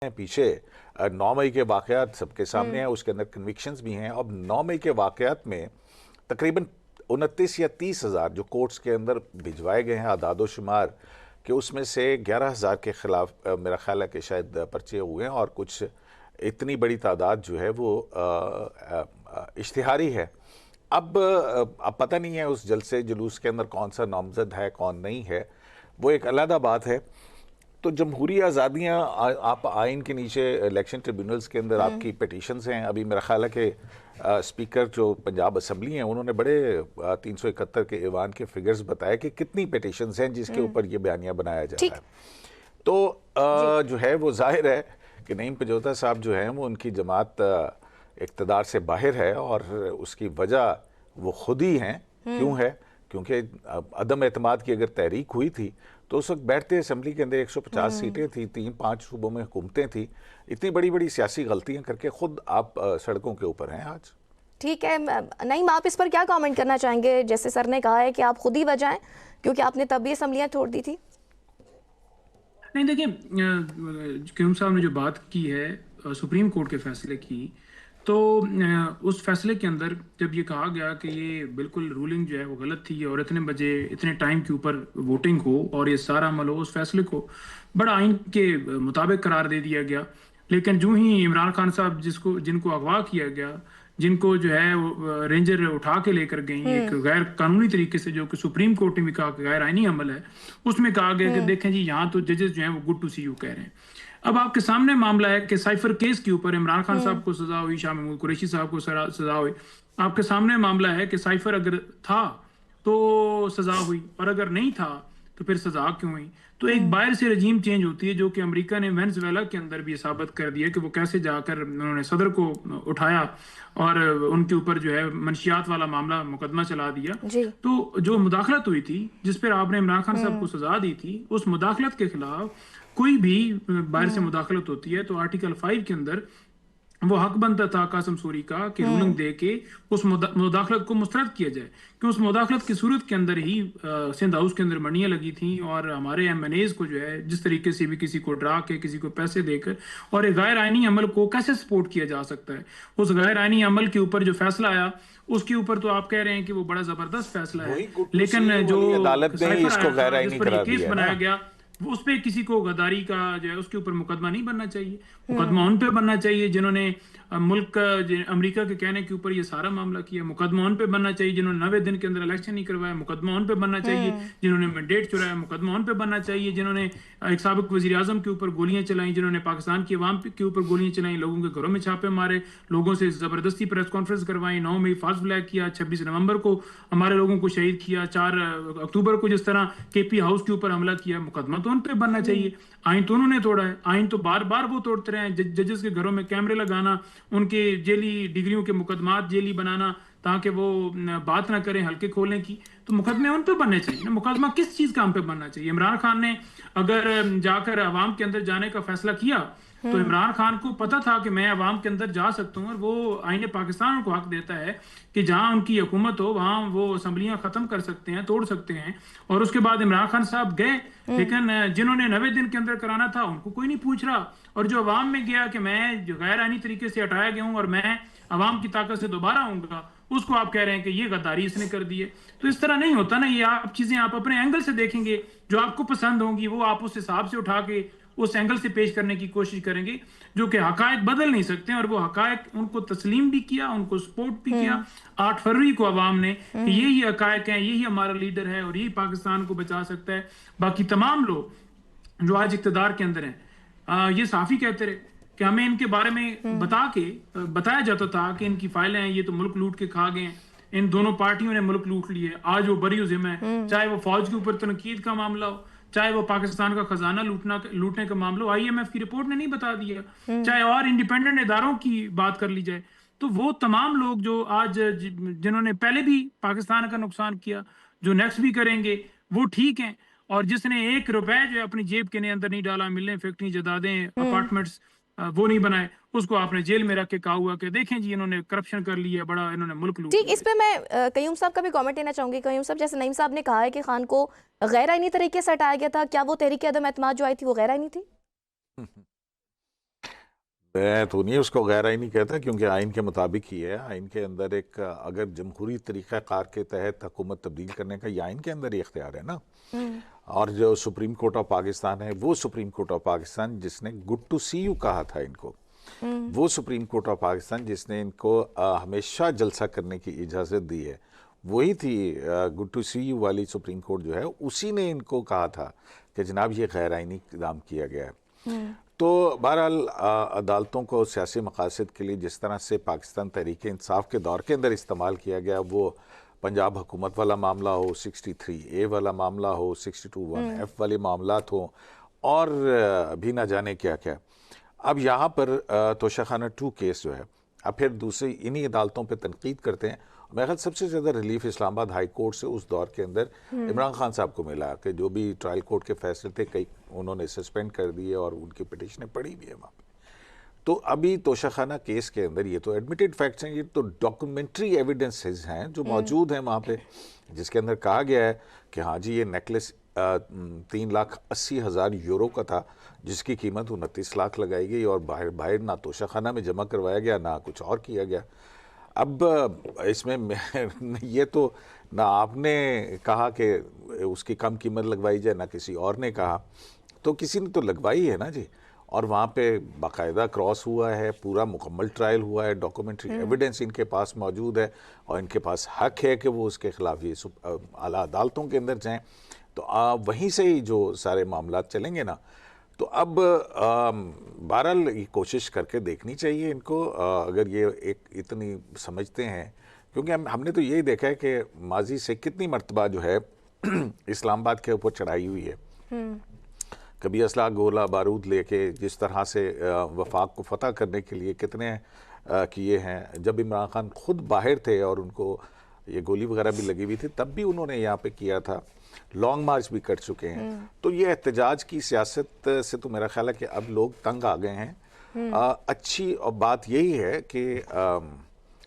पीछे 9 मई के वाक़यात सबके सामने हैं, उसके अंदर कन्विक्शंस भी हैं। अब 9 मई के वाक़यात में तकरीबन 29 या 30 हज़ार जो कोर्ट्स के अंदर भिजवाए गए हैं आदादोशुमार कि उसमें से 11,000 के ख़िलाफ़ मेरा ख्याल है कि शायद पर्चे हुए हैं और कुछ इतनी बड़ी तादाद जो है वो इश्तिहारी है। अब पता नहीं है उस जलसे जुलूस के अंदर कौन सा नामज़द है कौन नहीं है, वो एक अलग बात है। तो जमहूरी आज़ादियाँ आप आइन के नीचे इलेक्शन ट्रिब्यूनल्स के अंदर आपकी पिटीशंस हैं। अभी मेरा ख्याल है कि स्पीकर जो पंजाब असम्बली हैं उन्होंने बड़े 371 के ईवान के फिगर्स बताए कि कितनी पिटीशंस हैं जिसके ऊपर ये बयानिया बनाया जा रहा है। तो जो है वो जाहिर है कि नईम पजौता साहब जो हैं वो उनकी जमात इक़्तिदार से बाहर है और उसकी वजह वो खुद ही हैं। क्यों है? क्योंकि अदम एतमाद की अगर तहरीक हुई थी तो उस वक्त बैठते असम्बली के अंदर 150 सीटें थी, 3-5 सूबों में हुकूमतें थी। इतनी बड़ी बड़ी सियासी गलतियां करके खुद आप सड़कों के ऊपर हैं आज। ठीक है नहीं, आप इस पर क्या कमेंट करना चाहेंगे? जैसे सर ने कहा है कि आप खुद ही वजह हैं क्योंकि आपने तब ये असम्बलियां छोड़ दी थी। नहीं, देखिए क्यूम साहब ने जो बात की है सुप्रीम कोर्ट के फैसले की, तो उस फैसले के अंदर जब ये कहा गया कि ये बिल्कुल रूलिंग जो है वो गलत थी और इतने बजे इतने टाइम के ऊपर वोटिंग हो और ये सारा अमल हो, उस फैसले को बड़ा आइन के मुताबिक करार दे दिया गया। लेकिन जो ही इमरान खान साहब जिनको अगवा किया गया, जिनको जो है रेंजर उठा के लेकर गई एक गैर कानूनी तरीके से, जो कि सुप्रीम कोर्ट ने भी कहा कि गैर आइनी अमल है, उसमें कहा गया कि देखें जी यहाँ तो जजेस जो हैं वो गुड टू सी यू कह रहे हैं। अब आपके सामने मामला है कि साइफर केस के ऊपर इमरान खान साहब को सजा हुई, शाह महमूद कुरैशी साहब को सजा हुई। आपके सामने मामला है कि साइफर अगर था तो सजा हुई और अगर नहीं था तो फिर सजा क्यों हुई? तो एक बाहर से रजीम चेंज होती है, जो कि अमेरिका ने वेनेजुएला के अंदर भी साबित कर दिया कि वो कैसे जाकर उन्होंने सदर को उठाया और उनके ऊपर जो है मंशियात वाला मामला मुकदमा चला दिया। तो जो मुदाखलत हुई थी जिस पर आपने इमरान खान साहब को सजा दी थी, उस मुदाखलत के खिलाफ कोई भी बाहर से मुदाखलत होती है तो आर्टिकल 5 के अंदर वो हक बनता था कासिम सूरी का कि रूलिंग दे के उस मुदाखलत को मुस्तरद किया जाए, कि उस मुदाखलत की सूरत के अंदर ही सिंध हाउस के अंदर मंडियां लगी थी और हमारे MNAs को जो है जिस तरीके से भी किसी को डरा के, किसी को पैसे देकर, और एक गैर आइनी अमल को कैसे सपोर्ट किया जा सकता है। उस गैर आइनी अमल के ऊपर जो फैसला आया उसके ऊपर तो आप कह रहे हैं कि वो बड़ा जबरदस्त फैसला है, लेकिन जो अदालत ने इसको गैर आइनी करार दिया, केस बनाया गया उस पे किसी को गद्दारी का जो है उसके ऊपर मुकदमा नहीं बनना चाहिए। मुकदमा उन पे बनना चाहिए जिन्होंने मुल्क अमेरिका के कहने के ऊपर ये सारा मामला किया। मुकदमा उन पे बनना चाहिए जिन्होंने 90 दिन के अंदर इलेक्शन नहीं करवाया। मुकदमा उन पे बनना चाहिए जिन्होंने मैंडेट चुराया। मुकदमा उन पे बनना चाहिए जिन्होंने एक साबिक वजीर आजम के ऊपर गोलियां चलाई, जिन्होंने पाकिस्तान की अवाम के ऊपर गोलियां चलाई, लोगों के घरों में छापे मारे, लोगों से जबरदस्ती प्रेस कॉन्फ्रेंस करवाई, 9 मई फास्ट फ्लैग किया, 26 नवंबर को हमारे लोगों को शहीद किया, 4 अक्टूबर को जिस तरह KP हाउस के ऊपर हमला किया। मुकदमा तो उन पे बनना चाहिए। आइन तो उन्होंने तोड़ा है, आइन तो बार बार वो तोड़ते रहे हैं। जजेस के घरों में कैमरे लगाना, उनके जेली डिग्रियों के मुकदमात जेली बनाना ताकि वो बात ना करें हल्के खोलने की, तो मुकदमे उन पे बनने चाहिए ना। मुकदमा किस चीज का हम पे बनना चाहिए? इमरान खान ने अगर जाकर अवाम के अंदर जाने का फैसला किया तो इमरान खान को पता था कि मैं अवाम के अंदर जा सकता हूँ, और वो आईने पाकिस्तान उनको हक देता है कि जहां उनकी हुकूमत हो वहां वो असम्बलियां खत्म कर सकते हैं, तोड़ सकते हैं। और उसके बाद इमरान खान साहब गए, लेकिन जिन्होंने 90 दिन के अंदर कराना था उनको कोई नहीं पूछ रहा। और जो अवाम में गया कि मैं जो गैर आइनी तरीके से हटाया गया हूँ और मैं अवाम की ताकत से दोबारा आऊंगा, उसको आप कह रहे हैं कि ये गद्दारी इसने कर दी है। तो इस तरह नहीं होता ना। ये आप चीजें आप अपने एंगल से देखेंगे, जो आपको पसंद होंगी वो आप उस हिसाब से उठा के उस एंगल से पेश करने की कोशिश करेंगे, जो कि हकायक बदल नहीं सकते। और वो हकायक उनको तस्लीम भी किया, उनको सपोर्ट भी किया 8 फरवरी को अवाम ने कि यही हकायक है, यही हमारा लीडर है और यही पाकिस्तान को बचा सकता है। बाकी तमाम लोग जो आज इक़्तिदार के अंदर हैं, ये साफ ही कहते रहे कि हमें इनके बारे में बताया जाता था कि इनकी फाइलें हैं, ये तो मुल्क लूट के खा गए हैं, इन दोनों पार्टियों ने मुल्क लूट लिए। आज वो बरी उज़िम है, चाहे वो फौज के ऊपर तनकीद का मामला हो, चाहे वो पाकिस्तान का खजाना लूटने का मामला हो, IMF की रिपोर्ट ने नहीं बता दिया, चाहे और इंडिपेंडेंट इदारों की बात कर ली जाए। तो वो तमाम लोग जो आज जिन्होंने पहले भी पाकिस्तान का नुकसान किया, जो नेक्स्ट भी करेंगे, वो ठीक हैं। और जिसने 1 रुपए जो अपनी जेब के अंदर नहीं डाला, मिलें, फैक्ट्री, जदादें, अपार्टमेंट्स वो नहीं बनाए, उसको आपने जेल में रख के कहा हुआ कि देखें जी इन्होंने करप्शन कर लिया, बड़ा इन्होंने मुल्क लूट। ठीक, इस पे मैं कयूम साहब का भी कमेंट लेना चाहूंगी। कयूम साहब, जैसे नईम साहब ने कहा है कि खान को गैर आइनी तरीके से हटाया गया था, क्या वो तहरीक अदम एतमाद जो आई थी वो गैर आइनी थी? मैं तो नहीं उसको गैर आईनी कहता, क्योंकि आइन के मुताबिक ही है। आइन के अंदर एक अगर जमहूरी तरीक़ाकार के तहत हुकूमत तब्दील करने का ये आइन के अंदर ही इख्तियार है ना। और जो सुप्रीम कोर्ट ऑफ पाकिस्तान है, वो सुप्रीम कोर्ट ऑफ पाकिस्तान जिसने गुड टू सी यू कहा था इनको, वो सुप्रीम कोर्ट ऑफ पाकिस्तान जिसने इनको हमेशा जलसा करने की इजाज़त दी है, वही थी गुड टू सी यू वाली सुप्रीम कोर्ट जो है, उसी ने इनको कहा था कि जनाब ये गैर आइनी इक़दाम किया गया है। तो बहरहाल अदालतों को सियासी मकासद के लिए जिस तरह से पाकिस्तान तहरीक इंसाफ के दौर के अंदर इस्तेमाल किया गया, वो पंजाब हुकूमत वाला मामला हो, 63A वाला मामला हो, 62(1)F वाले मामलात हो, और भी ना जाने क्या क्या। अब यहाँ पर तोशाखाना 2 केस जो है, अब फिर दूसरी इन्हीं अदालतों पे तनकीद करते हैं। मेरे ख्याल सबसे ज़्यादा रिलीफ इस्लामाबाद हाई कोर्ट से उस दौर के अंदर इमरान खान साहब को मिला कि जो भी ट्रायल कोर्ट के फैसले थे कई उन्होंने सस्पेंड कर दिए और उनकी पिटिशनें पड़ी भी है वहाँ पे। तो अभी तोशाखाना केस के अंदर ये तो एडमिटेड फैक्ट्स हैं, ये तो डॉक्यूमेंट्री एविडेंसेस हैं जो मौजूद हैं वहाँ पे, जिसके अंदर कहा गया है कि हाँ जी ये नेकलेस 3,80,000 यूरो का था, जिसकी कीमत 29 लाख लगाई गई, और बाहर ना तोशाखाना में जमा करवाया गया ना कुछ और किया गया। अब इसमें ये तो ना आपने कहा कि उसकी कम कीमत लगवाई जाए, ना किसी और ने कहा, तो किसी ने तो लगवाई है ना जी। और वहाँ पे बाकायदा क्रॉस हुआ है, पूरा मुकम्मल ट्रायल हुआ है, डॉक्यूमेंट्री एविडेंस इनके पास मौजूद है, और इनके पास हक है कि वो उसके ख़िलाफ़ ये आला अदालतों के अंदर जाएँ। तो वहीं से ही जो सारे मामलात चलेंगे ना। तो अब बहरहाल ये कोशिश करके देखनी चाहिए इनको, अगर ये एक इतनी समझते हैं, क्योंकि हमने तो यही देखा है कि माजी से कितनी मर्तबा जो है इस्लामाबाद के ऊपर चढ़ाई हुई है। कभी असला गोला बारूद लेके जिस तरह से वफाक को फतह करने के लिए कितने किए हैं। जब इमरान खान खुद बाहर थे और उनको ये गोली वगैरह भी लगी हुई थी, तब भी उन्होंने यहाँ पे किया था। लॉन्ग मार्च भी कर चुके हैं। तो ये एहतजाज की सियासत से तो मेरा ख्याल है कि अब लोग तंग आ गए हैं। अच्छी बात यही है कि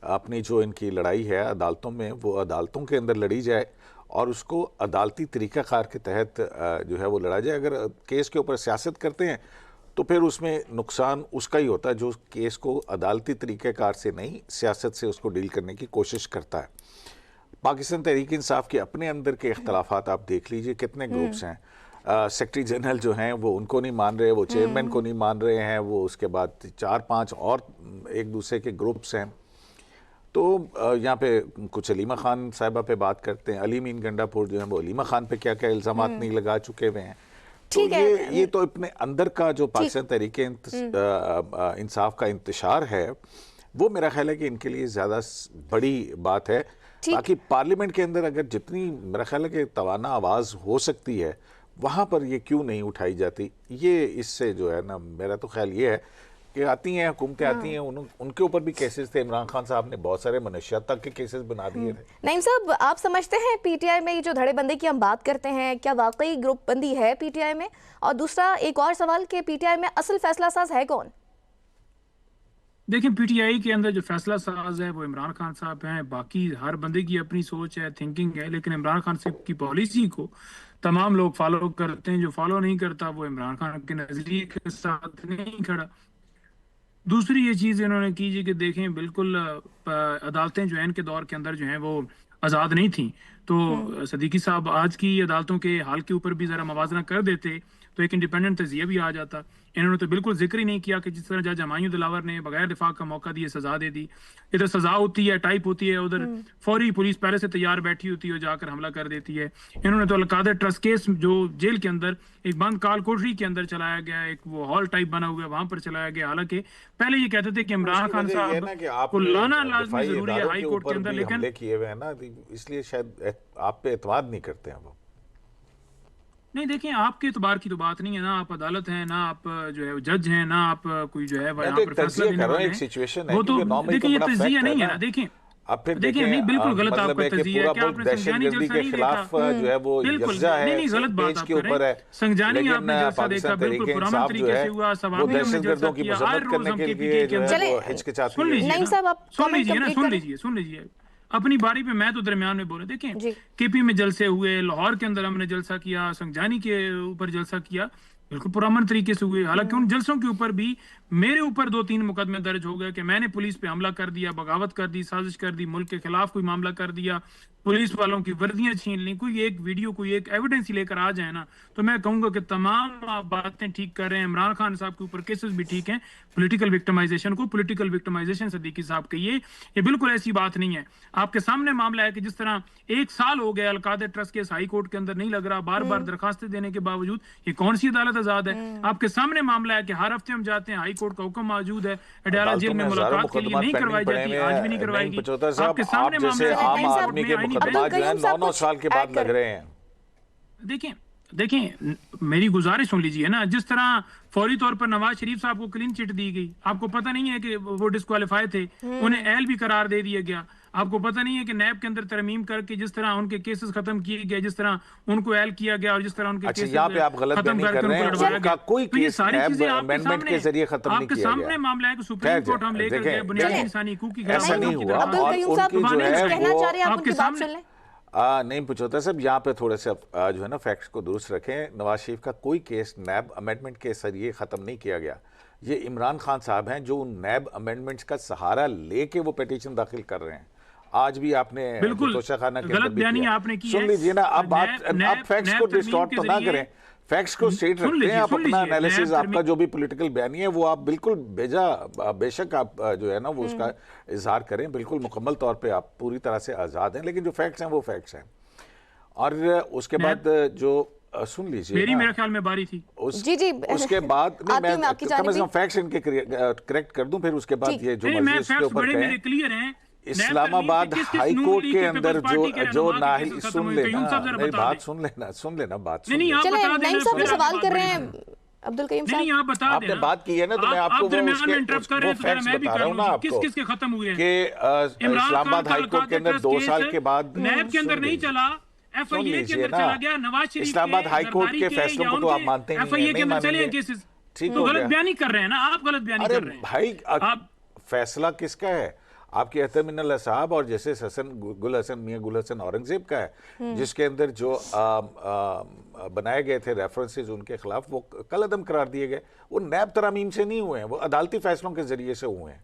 अपनी जो इनकी लड़ाई है अदालतों में, वो अदालतों के अंदर लड़ी जाए और उसको अदालती तरीक़ाकार के तहत जो है वो लड़ा जाए। अगर केस के ऊपर सियासत करते हैं तो फिर उसमें नुकसान उसका ही होता है जो केस को अदालती तरीक़ाकार से नहीं, सियासत से उसको डील करने की कोशिश करता है। पाकिस्तान तहरीक इंसाफ के अपने अंदर के इख्तलाफात आप देख लीजिए, कितने ग्रुप्स हैं। सेक्रेटरी जनरल जो हैं वो उनको नहीं मान रहे, वो चेयरमैन को नहीं मान रहे हैं, वो उसके बाद 4-5 और एक दूसरे के ग्रुप्स हैं। तो यहाँ पे कुछ अलीमा खान साहिबा पे बात करते हैं, अली मीन गंडापुर जो है वो अलीमा खान पे क्या क्या इल्ज़ामात नहीं लगा चुके हुए हैं। तो ये तो अपने अंदर का जो पाकिस्तान तहरीक इंसाफ का इंतशार है, वो मेरा ख्याल है कि इनके लिए ज़्यादा बड़ी बात है। बाकी पार्लियामेंट के अंदर अगर जितनी मेरा ख्याल है कि तवाना आवाज़ हो सकती है, वहाँ पर ये क्यों नहीं उठाई जाती। ये इससे जो है ना, मेरा तो ख्याल ये है कि आती हैं हुकूमतें आती हैं, उनके ऊपर भी केसेस थे। इमरान खान साहब ने बहुत सारे मनशियात तक के केसेस बना दिए थे। नईम साहब, आप समझते हैं पीटीआई में ये जो धड़ेबंदी की हम बात करते हैं, क्या वाकई ग्रुप बंदी है पीटीआई में? और दूसरा एक और सवाल कि पीटीआई में असल फैसला साज है कौन? देखिए, पीटीआई के अंदर जो फैसला साज है वो इमरान खान साहब हैं। बाकी हर बंदे की अपनी सोच है, थिंकिंग है, लेकिन इमरान खान साहब की पॉलिसी को तमाम लोग फॉलो करते हैं। जो फॉलो नहीं करता वो इमरान खान के नजरिए के साथ नहीं खड़ा। दूसरी ये चीज़ इन्होंने की जी कि देखें, बिल्कुल अदालतें जो है इनके दौर के अंदर जो हैं वो आज़ाद नहीं थी। तो सदीकी साहब आज की अदालतों के हाल के ऊपर भी ज़रा मवाजना कर देते तो एक इंडिपेंडेंट तजिया भी आ जाता। इन्होंने तो बिल्कुल जिक्र ही नहीं किया कि जिस तरह जज हमायूं दिलावर ने बगैर दिफा का मौका दिए सजा दे दी। इधर सजा होती है, टाइप होती है, उधर फौरी पुलिस पहले से तैयार बैठी होती है, जाकर हमला कर देती है। इन्होंने तो अलकादर ट्रस्ट केस जो जेल के अंदर एक बंद काल कोठरी के अंदर चलाया गया, एक वो हॉल टाइप बना हुआ है, वहां पर चलाया गया। हालांकि पहले ये कहते थे कि इमरान खान साहब को लाना लाजमी जरूरी है हाई कोर्ट के अंदर, लेकिन किए हुए हैं ना, इसलिए शायद आप पे एतमाद नहीं करते हैं वो। नहीं, देखिए, आपके एतबार की तो बात नहीं है ना। आप अदालत हैं ना, आप जो है जज हैं ना, आप कोई जो है यहाँ पर फैसला देने वाले हैं। वो तो देखिए, ये तजिया नहीं है ना। देखिए, अब फिर देखिए, नहीं, बिल्कुल गलत आपका तजिया है। क्या आपने संजानी जलसा नहीं देखा? जो है वो बिल्कुल नहीं, गलत बात आप कर रहे हैं। संजानी आपने जलसा देखा, बिल्कुल पुरअमन तरीके से हुआ। सवामी हमने जलसा किया, हर रोज हम केपीके के अंदर। सुन लीजिए, सुन लीजिए अपनी बारी पे। मैं तो दरमियान में बोले, देखें, केपी में जलसे हुए, लाहौर के अंदर हमने जलसा किया, संजानी के ऊपर जलसा किया, बिल्कुल पुरअमन तरीके से हुए। हालांकि उन जलसों के ऊपर भी मेरे ऊपर 2-3 मुकदमे दर्ज हो गए कि मैंने पुलिस पे हमला कर दिया, बगावत कर दी, साजिश कर दी, मुल्क के खिलाफ कोई मामला कर दिया, पुलिस वालों की वर्दियां छीन ली, कोई एक वीडियो कोई एक एविडेंस ही लेकर आ जाए ना, तो मैं कहूंगा कि तमाम आप बातें ठीक कर रहे हैं। इमरान खान साहब के ऊपर केसेस भी ठीक हैं, पॉलिटिकल विक्टिमाइजेशन को पॉलिटिकल विक्टिमाइजेशन सिद्दीकी साहब के ये बिल्कुल ऐसी बात नहीं है। आपके सामने मामला है कि जिस तरह 1 साल हो गया Al-Qadir trust case high court के अंदर नहीं लग रहा, बार बार दरखास्तें देने के बावजूद, ये कौन सी अदालत आजाद है? आपके सामने मामला है कि हर हफ्ते हम जाते हैं, हाई कोर्ट का हुक्म मौजूद है, अडयाला जेल में मुलाकात के लिए नहीं करवाई जाती, आज भी नहीं करवाएगी। आपके सामने मामला है, आम आदमी के मुकदमा जो है 9-9 साल के बाद लग रहे हैं। देखें मेरी गुजारिश सुन लीजिए ना, जिस तरह फौरी तौर पर नवाज शरीफ साहब को क्लीन चिट दी गई, आपको पता नहीं है कि वो डिस्क्वालीफाई थे, उन्हें एल भी करार दे दिया गया। आपको पता नहीं है कि नैब के अंदर तरमीम करके जिस तरह उनके केसेस खत्म किए गए, जिस तरह उनको एल किया गया और जिस तरह उनके केसेस यहाँ पे आप गलत नहीं कर रहे हैं, उनका कोई केस नैब अमेंडमेंट के जरिए खत्म नहीं किया गया। सामने मामला है कि सुप्रीम कोर्ट हम लेकर गए बुनियादी इंसानी हकूक की ऐसा नहीं हुआ। और उनकी जो है आपकी बात सुन लें। नहीं पूछोता साहब, यहाँ पे थोड़े से जो है ना फैक्ट्स को दुरुस्त रखें। नवाज शरीफ का कोई केस नैब अमेंडमेंट के जरिए ख़त्म नहीं किया गया। ये इमरान खान साहब हैं जो उन नैब अमेंडमेंट्स का सहारा लेके वो पिटीशन दाखिल कर रहे हैं। आज भी आपने तोशाखाना के गलत बयानी आपने की सुन लीजिए ना, अब बात आप फैक्ट्स को डिस्टॉर्ट तो ना करें, फैक्ट्स को स्ट्रेट रखते हैं। आप अपना एनालिसिस, आपका जो भी पॉलिटिकल बयानी है वो आप बिल्कुल बेशक आप जो है ना वो उसका इजहार करें, बिल्कुल मुकम्मल तौर पे आप पूरी तरह से आज़ाद हैं, लेकिन जो फैक्ट्स हैं वो फैक्ट्स हैं। और उसके बाद जो सुन लीजिए, मेरे ख्याल में बारी थी जी उसके बाद मैं कम से कम फैक्ट्स इनके करेक्ट कर दूं, फिर उसके बाद ये जो मर्जी इसके ऊपर क्लियर है। इस्लामाबाद हाई कोर्ट के अंदर जो नाहिल सुन लेना, मेरी बात सुन लेना बात सुन लेना। सवाल कर रहे हैं अब्दुल करीम साहब, आपने बात की है ना, तो मैं आपको वो फैक्ट्स बता रहा हूँ ना आपको किसके खत्म हुए कि इस्लामाबाद हाई कोर्ट के अंदर 2 साल के बाद नैब के अंदर नहीं चला, एफआईए के अंदर चला गया। नवाज शरीफ इस्लामाबाद हाई कोर्ट के फैसलों को तो आप मानते नहीं, एफआईए के अंदर चले केसेस, ठीक तो गलत बयानी कर रहे हैं ना आप, गलत बयानी कर रहे हैं भाई। फैसला किसका है? आपके एहतमिन साहब और जैसे मियां गुल हसन औरंगजेब का है, जिसके अंदर जो बनाए गए थे रेफरेंसेस उनके खिलाफ, वो कल अदम करार दिए गए। वो नैब तरामीम से नहीं हुए हैं, वो अदालती फैसलों के जरिए से हुए हैं।